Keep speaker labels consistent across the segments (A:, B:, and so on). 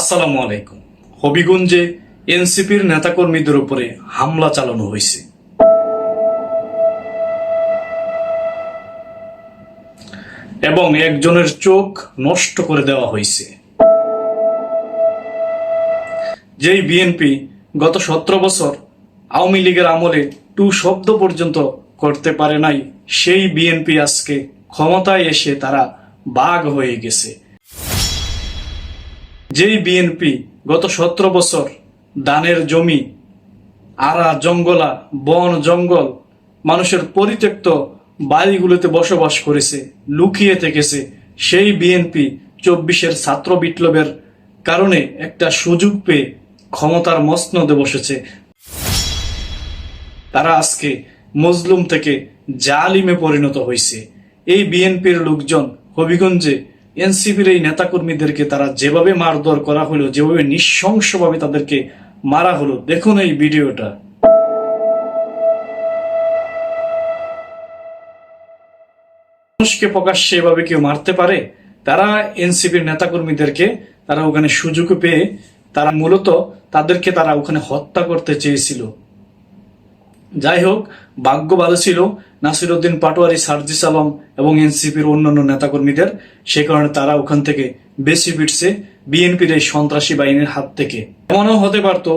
A: আসসালামু আলাইকুম। হবিগঞ্জে এনসিপির নেতাকর্মীদের উপরে হামলা চালানো হয়েছে। এবং একজনের চোখ নষ্ট করে দেওয়া হয়েছে। যেই বিএনপি গত 17 বছর আওয়ামী লীগের আমলে টু শব্দ পর্যন্ত করতে পারে নাই, সেই বিএনপি আজকে ক্ষমতায় এসে তারা বাঘ হয়ে গেছে। যেই বিএনপি গত 17 বছর দানের জমি, আড়া জঙ্গলা, বন জঙ্গল, মানুষের পরিত্যক্ত বাড়িগুলোতে বসবাস করেছে, লুকিয়ে থেকেছে, সেই বিএনপি 24-এর ছাত্র বিপ্লবের কারণে একটা সুযোগ পেয়ে ক্ষমতার মসনদে বসেছে। তারা আজকে মজলুম থেকে জালিমে পরিণত হয়েছে। এই বিএনপির লোকজন হবিগঞ্জে এনসিপির এই নেতাকর্মীদেরকে তারা যেভাবে মারধর করা হলো, যেভাবে নৃশংসভাবে তাদেরকে মারা হলো, দেখুন এই ভিডিওটা। মানুষকে প্রকাশ্যে এভাবে কেউ মারতে পারে? তারা এনসিপির নেতাকর্মীদেরকে তারা ওখানে সুযোগ পেয়ে তারা মূলত তাদেরকে তারা ওখানে হত্যা করতে চেয়েছিল। যাই হোক, ভাগ্য ভালো ছিল নাসিরউদ্দিন পাটোয়ারি, সার্জিস আলম এবং এনসিপির অন্যান্য নেতাকর্মীদের, সে কারণে তারা ওখান থেকে বেশি ফিরছে বিএনপির এই সন্ত্রাসী বাহিনীর হাত থেকে। এমনও হতে পারত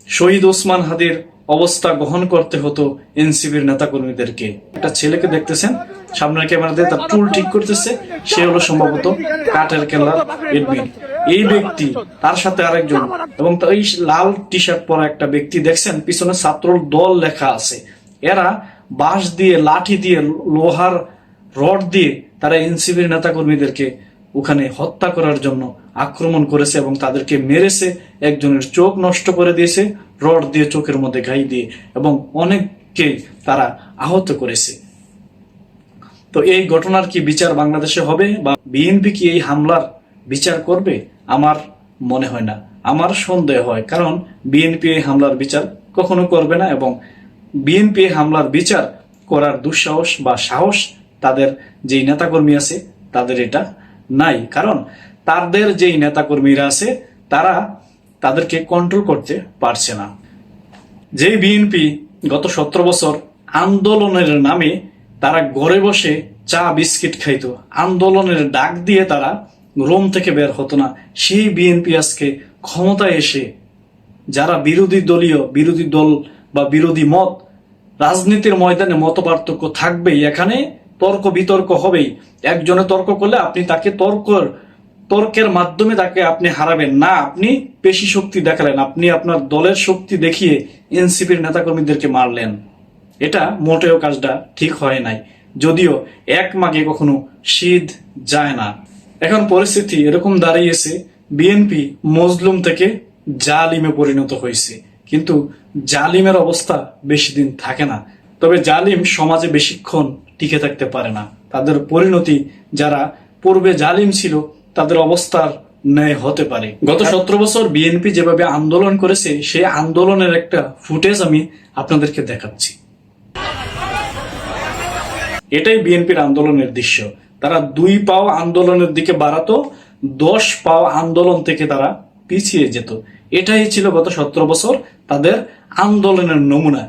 A: শহীদ ওসমান হাদির অবস্থা গ্রহণ করতে হতো এনসিপির নেতাকর্মীদেরকে। একটা ছেলেকে দেখতেছেন সামনের ক্যামেরা দিয়ে তার চুল ঠিক করতেছে, সে হলো সম্ভবত কাঠের কেল্লার এডমিন। এই ব্যক্তি, তার সাথে আরেকজন, এবং এই লাল টি শার্ট পরা একটা ব্যক্তি দেখছেন পিছনে ছাত্র দল লেখা আছে। এরা বাঁশ দিয়ে, লাঠি দিয়ে, লোহার রড দিয়ে তারা এনসিপির নেতাকর্মীদেরকে ওখানে হত্যা করার জন্য আক্রমণ করেছে এবং তাদেরকে মেরেছে। একজনের চোখ নষ্ট করে দিয়েছে রড দিয়ে, চোখের মধ্যে ঘাই দিয়ে, এবং অনেককে তারা আহত করেছে। তো এই ঘটনার কি বিচার বাংলাদেশে হবে, বা বিএনপি কি এই হামলার বিচার করবে? আমার মনে হয় না, আমার সন্দেহ হয়। কারণ বিএনপি এই হামলার বিচার কখনো করবে না, এবং বিএনপি এই হামলার বিচার করার দুঃসাহস বা সাহস তাদের যেই নেতাকর্মী আছে তাদের এটা নাই। কারণ তাদের যেই নেতাকর্মীরা আছে তারা তাদেরকে কন্ট্রোল করতে পারছে না। যেই বিএনপি গত 17 বছর আন্দোলনের নামে তারা ঘরে বসে চা বিস্কিট খাইতো, আন্দোলনের ডাক দিয়ে তারা রোম থেকে বের হতো না, সেই বিএনপি আজকে ক্ষমতায় এসে যারা বিরোধী দল বা বিরোধী মত, রাজনীতির ময়দানে মত পার্থক্য থাকবেই, এখানে তর্ক বিতর্ক হবেই। একজনে তর্ক করলে আপনি তাকে তর্কের মাধ্যমে তাকে আপনি হারাবেন না, আপনি পেশি শক্তি দেখালেন, আপনি আপনার দলের শক্তি দেখিয়ে এনসিপির নেতাকর্মীদেরকে মারলেন। এটা মোটেও কাজটা ঠিক হয় নাই, যদিও এক মাগে কখনো শীত যায় না। এখন পরিস্থিতি এরকম দাঁড়িয়েছে, বিএনপি মজলুম থেকে জালিমে পরিণত হয়েছে। কিন্তু জালিমের অবস্থা বেশি দিন থাকে না, তবে জালিম সমাজে বেশিক্ষণ টিকে থাকতে পারে না। তাদের পরিণতি যারা পূর্বে জালিম ছিল তাদের অবস্থার ন্যায় হতে পারে। গত 17 বছর বিএনপি যেভাবে আন্দোলন করেছে, সেই আন্দোলনের একটা ফুটেজ আমি আপনাদেরকে দেখাচ্ছি। এটাই বিএনপির আন্দোলনের দৃশ্য। তারা 2 পাও আন্দোলনের দিকে বাড়াতো, 10 পাও আন্দোলন থেকে তারা পিছিয়ে যেত। এটাই ছিল গত 17 বছর তাদের আন্দোলনের নমুনা।